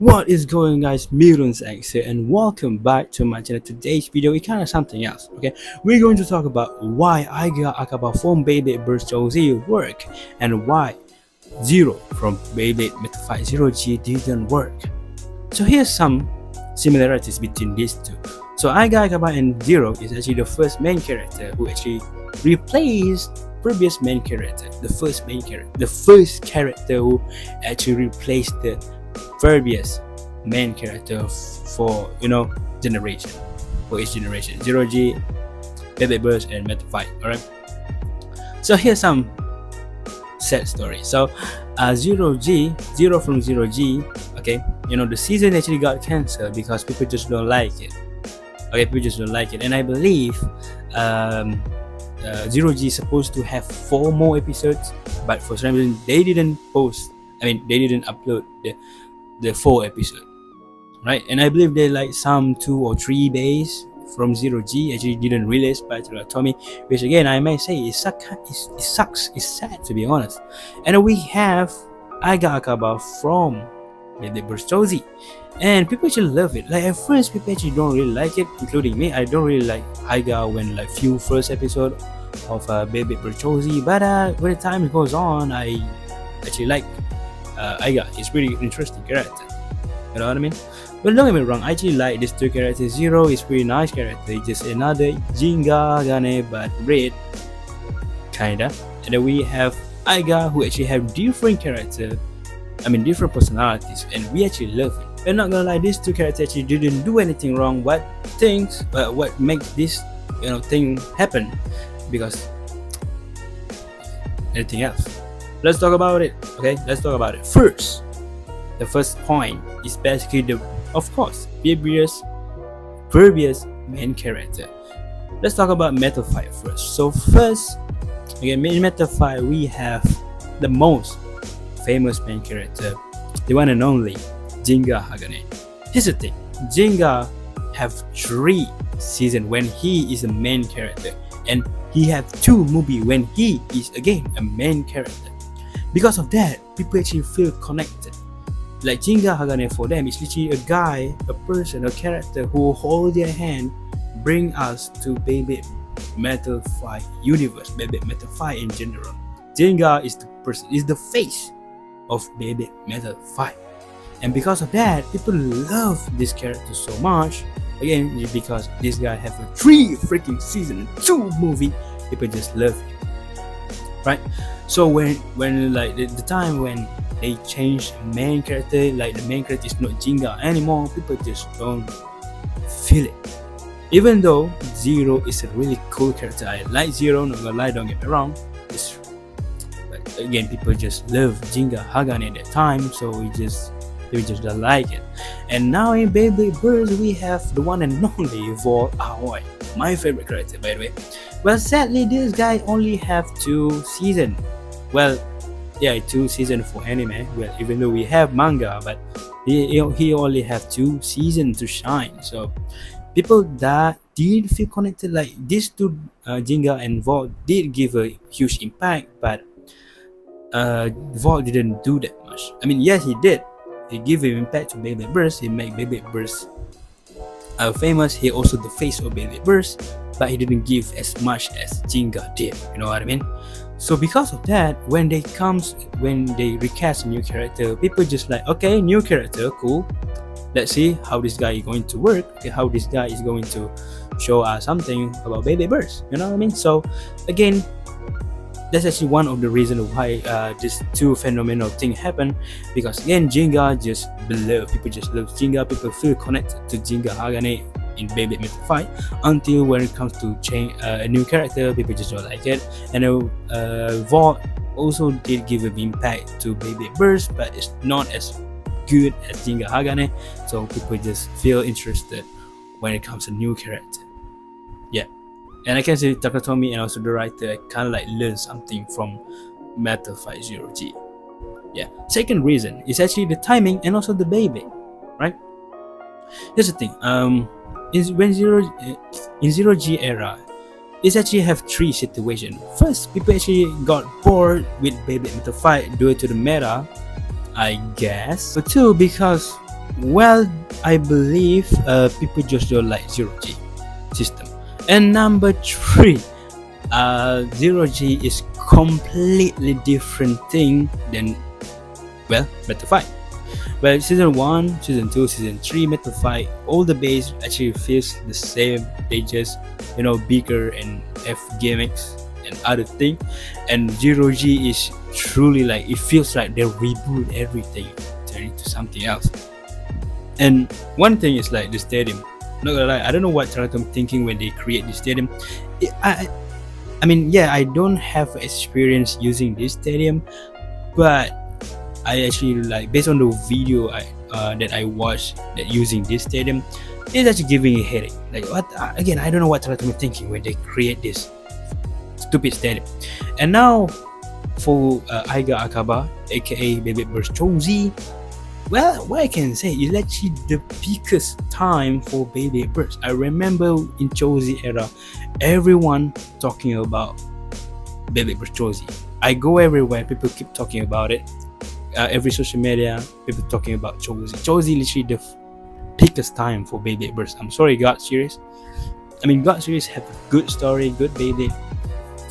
What is going, guys? Mutants X here, and welcome back to my channel. Today's video is kind of something else. Okay, we're going to talk about why Aiga Akaba from Beyblade Burst Z work and why Zyro from Beyblade Metal Fight Zero G didn't work. So here's some similarities between these two. So Aiga Akaba and Zyro is actually the first main character who actually replaced previous main character, the first character who actually replaced the previous main character for generation, for each generation, Zero G, Beyblade Burst, and Metal Fight. Alright, so here's some sad story. So Zero from Zero G, okay, the season actually got cancelled because people just don't like it. Okay, people just don't like it, and I believe Zero G is supposed to have 4 more episodes, but for some reason they didn't upload the 4 episode, right? And I believe they like some 2 or 3 days from Zero G actually didn't release by Tommy, which again I may say it sucks. It's sad, to be honest. And we have Aiga Akaba from the Burst Z, and people actually love it. Like at first people actually don't really like it, including me. I don't really like Aiga when like few first episode of Beyblade Burst Z, but when the time goes on, I actually like Aiga. It's really interesting character, you know what I mean? But don't get me wrong, I actually like these 2 characters. Zyro is pretty nice character, it's just another Kurogane but red, kinda. And then we have Aiga, who actually have different character, different personalities, and we actually love it. I'm not gonna lie, these 2 characters actually didn't do anything wrong. What makes this thing happen? Because anything else. Let's talk about it. Okay, let's talk about it. First, the first point is basically of course, previous main character. Let's talk about Metal Fight first. So first, again, in Metal Fight we have the most famous main character, the one and only Kurogane. Here's the thing: Jinga have 3 seasons when he is a main character, and he have 2 movies when he is again a main character. Because of that, people actually feel connected. Like Kurogane for them is literally a guy, a person, a character who hold their hand, bring us to Beyblade Metal Fight universe, Beyblade Metal Fight in general. Jinga is the person, is the face of Beyblade Metal Fight, and because of that, people love this character so much. Again, because this guy have a 3 freaking season and 2 movie, people just love him, right? So when like the time when they change main character, like the main character is not Jinga anymore, people just don't feel it. Even though Zyro is a really cool character, I like Zyro, not gonna lie, don't get me wrong. But again, people just love Kurogane at that time, so they just don't like it. And now in Beyblade Burst we have the one and only Volt Ahoy, my favorite character, by the way. Well, sadly this guy only have 2 seasons. Well, yeah, 2 seasons for anime. Well, even though we have manga, but he only have 2 seasons to shine. So people that did feel connected, like these 2, Jinga and Volt, did give a huge impact, but Volt didn't do that much. Yes, he did. He gave an impact to Beyblade Burst. He made Beyblade Burst famous. He also the face of Beyblade Burst, but he didn't give as much as Jinga did. You know what I mean? So because of that, when they recast a new character, people just like, okay, new character, cool. Let's see how this guy is going to work. Okay, how this guy is going to show us something about Beyblade Burst. You know what I mean? So again, that's actually one of the reasons why these 2 phenomenal things happen. Because again, Jinga just beloved. People just love Jinga. People feel connected to Kurogane in Beyblade Metal Fight, until when it comes to change a new character, people just don't like it. And Volt also did give an impact to Beyblade Burst, but it's not as good as Kurogane, so people just feel interested when it comes to new character. Yeah, and I can say Takatomi and also the writer kind of like learn something from Metal Fight Zero G. Yeah. Second reason is actually the timing and also the Beyblade, right? Here's the thing. In Zero G era, it actually have 3 situations. First, people actually got bored with Beyblade Metal Fight due to the meta, I guess. But 2, because Well, I believe people just don't like zero G system. And number three, zero G is completely different thing than, well, Metal Fight. Well, season 1, season 2, season 3, Metal Fight, all the base actually feels the same. They just, bigger and have gimmicks and other thing. And Zero G is truly like, it feels like they reboot everything, turn into something else. And one thing is like the stadium. Not gonna lie, I don't know what Charlton thinking when they create the stadium. I mean, yeah, I don't have experience using this stadium, but I actually like, based on the video that I watched that using this stadium, it's actually giving a headache. Like what? Again, I don't know what Charlton thinking when they create this stupid stadium. And now for Aiga Akaba, aka Beyblade vs Chozi. Well, what I can say is actually the biggest time for Beyblade Burst. I remember in Chozi era, everyone talking about Beyblade vs Chozi. I go everywhere, people keep talking about it. Every social media, people talking about Chozi. Chozi literally the biggest time for Beyblade Burst. I'm sorry, God series. I mean, God series have a good story, good Beyblade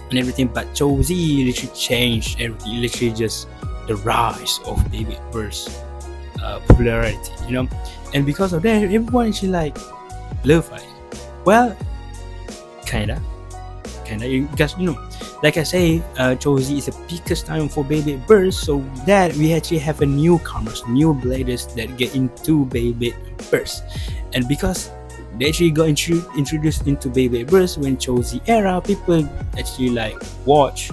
and everything, but Chozi literally changed everything. Literally just the rise of Beyblade Burst popularity, and because of that, everyone actually like love it. Well, kinda, because like I say, Chozi is the biggest time for Beyblade Burst, so that we actually have a newcomers, new bladers that get into Beyblade Burst, and because they actually got introduced into Beyblade Burst when Chozi era, people actually like watch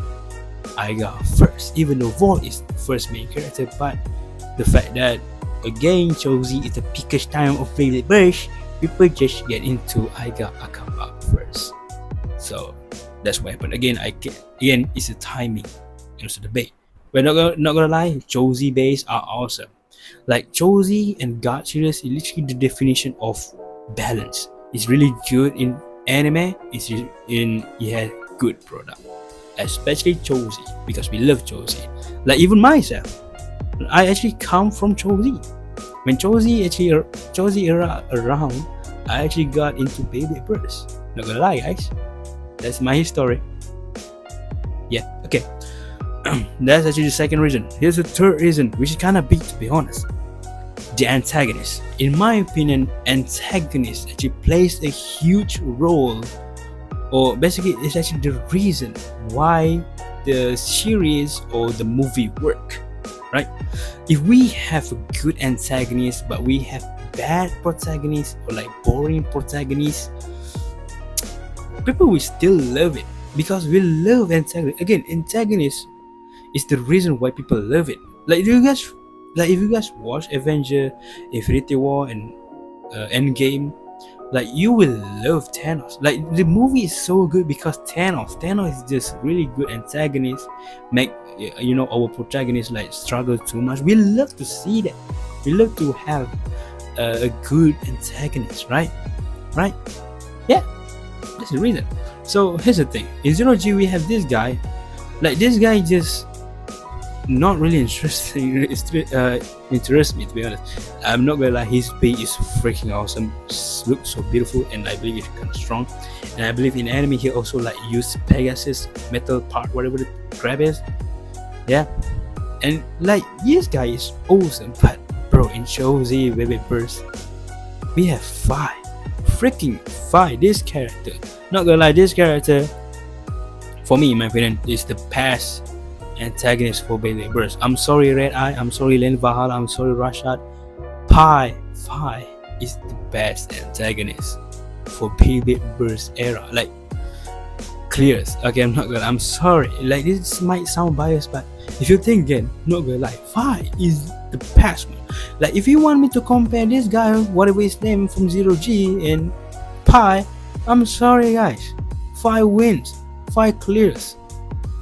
Aiga first, even though Volt is the first main character, but the fact that again Chozi is the biggest time of Beyblade Burst, people just get into Aiga Akaba first. So that's what happened. Again, it's the timing and also the bait. We're not gonna lie, Chozi bays are awesome. Like Chozi and God series is literally the definition of balance. It's really good in anime. It has good product, especially Chozi, because we love Chozi. Like even myself, I actually come from Chozi. When Chozi era around, I actually got into Beyblade Burst. Not gonna lie, guys, that's my history. Yeah, okay. That's actually the second reason. Here's the third reason, which is kind of big to be honest. The antagonist. In my opinion, antagonist actually plays a huge role, or basically it's actually the reason why the series or the movie work. Right? If we have a good antagonist but we have bad protagonists or like boring protagonists, people will still love it because we love antagonist. Again, antagonist is the reason why people love it. Like if you guys watch Avenger, Infinity War and Endgame, like you will love Thanos. Like the movie is so good because Thanos is just really good antagonist. Make our protagonist like struggle too much. We love to see that. We love to have a good antagonist, right? Yeah, that's the reason. So here's the thing: in Zero G we have this guy. Like this guy just not really interests me, to be honest. I'm not gonna lie, his page is freaking awesome. Looks so beautiful, and I believe it's kind of strong. And I believe in anime he also like use Pegasus metal part, whatever the crap is. Yeah, and like this guy is awesome. But bro, in Chozi Beyblade Burst, we have freaking five. This character, not gonna lie, this character, for me, in my opinion, is the best antagonist for Beyblade Burst. I'm sorry Red Eye, I'm sorry Len Valhalla, I'm sorry Rashad. Pi is the best antagonist for Beyblade Burst era. Like clears. Okay, I'm sorry. Like this might sound biased, but if you think again, not gonna lie, Fi is the best one. Like if you want me to compare this guy, whatever his name from Zero G and Pi, I'm sorry guys. Fi wins. Fi clears.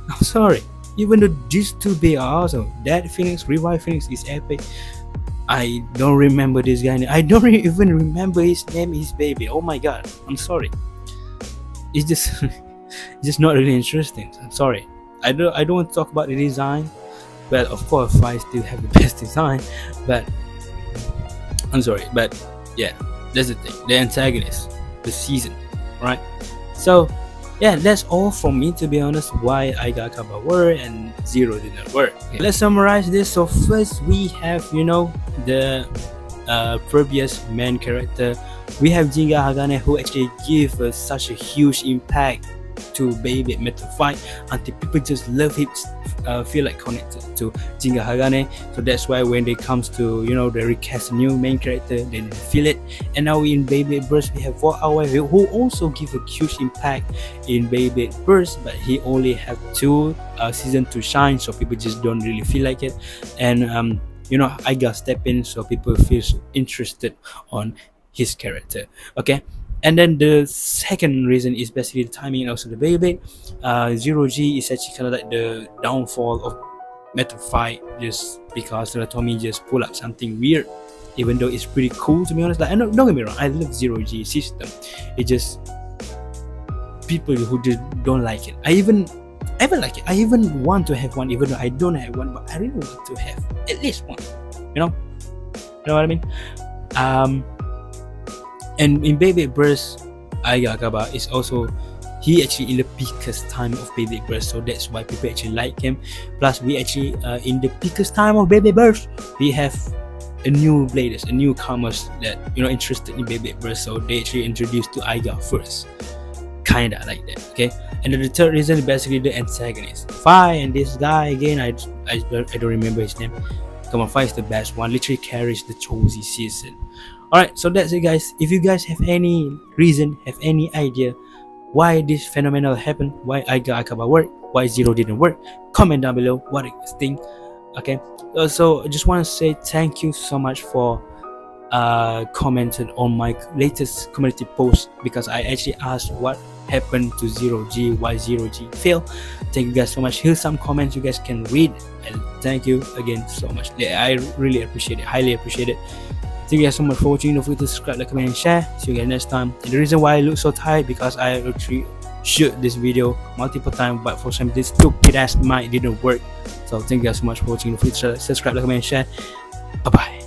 I'm sorry. Even though these two big are awesome, that Phoenix, Revive Phoenix is epic. I don't remember this guy. I don't even remember his name, his baby. Oh my god, I'm sorry. It's just, just not really interesting. I'm sorry. I don't want to talk about the design. Well, of course, I still have the best design, but I'm sorry, but yeah, that's the thing. The antagonist, the season, right? So yeah, that's all from me, to be honest. Why Aiga Akaba work and Zyro didn't work. Okay, let's summarize this. So first we have, the previous main character. We have Jinga Hagane, who actually give us such a huge impact to Beyblade Metal Fight until people just love him, feel like connected to Jinga Hagane. So that's why when they comes to they recast a new main character, they feel it. And now in Beyblade Burst we have 4 Hour who also give a huge impact in Beyblade Burst, but he only have 2 season to shine, so people just don't really feel like it. And Aiga step in, so people feel so interested on his character. Okay, and then the second reason is basically the timing and also the Beyblade. Zero G is actually kind of like the downfall of Metal Fight, just because Tommy just pull up something weird, even though it's pretty cool, to be honest. Like, don't get me wrong, I love Zero G system. It just people who just don't like it. I even like it. I even want to have one, even though I don't have one, but I really want to have at least one. You know what I mean? And in Beyblade Burst, Aiga Akaba is also, he actually in the peakest time of Beyblade Burst, so that's why people actually like him. Plus, we actually in the peakest time of Beyblade Burst, we have a new bladers, a newcomers that interested in Beyblade Burst, so they actually introduced to Aiga first, kinda like that. Okay, and then the third reason is basically the antagonist. Fi and this guy again, I don't remember his name. Come on, Fi is the best one. Literally carries the Chozy season. Alright, so that's it, guys. If you guys have any reason, have any idea why this phenomenon happened, why Aiga Akaba worked, why Zyro didn't work, comment down below what you guys think. Okay, so I just want to say thank you so much for commenting on my latest community post, because I actually asked what happened to Zero G, why Zero G failed. Thank you guys so much. Here's some comments you guys can read, and thank you again so much. Yeah, I really appreciate it, highly appreciate it. Thank you guys so much for watching. Don't forget to subscribe, like, comment, and share. See you guys next time. And the reason why I look so tired, because I actually shoot this video multiple times, but for some this stupid ass mic didn't work. So thank you guys so much for watching. Don't forget to subscribe, like, comment, and share. Bye bye.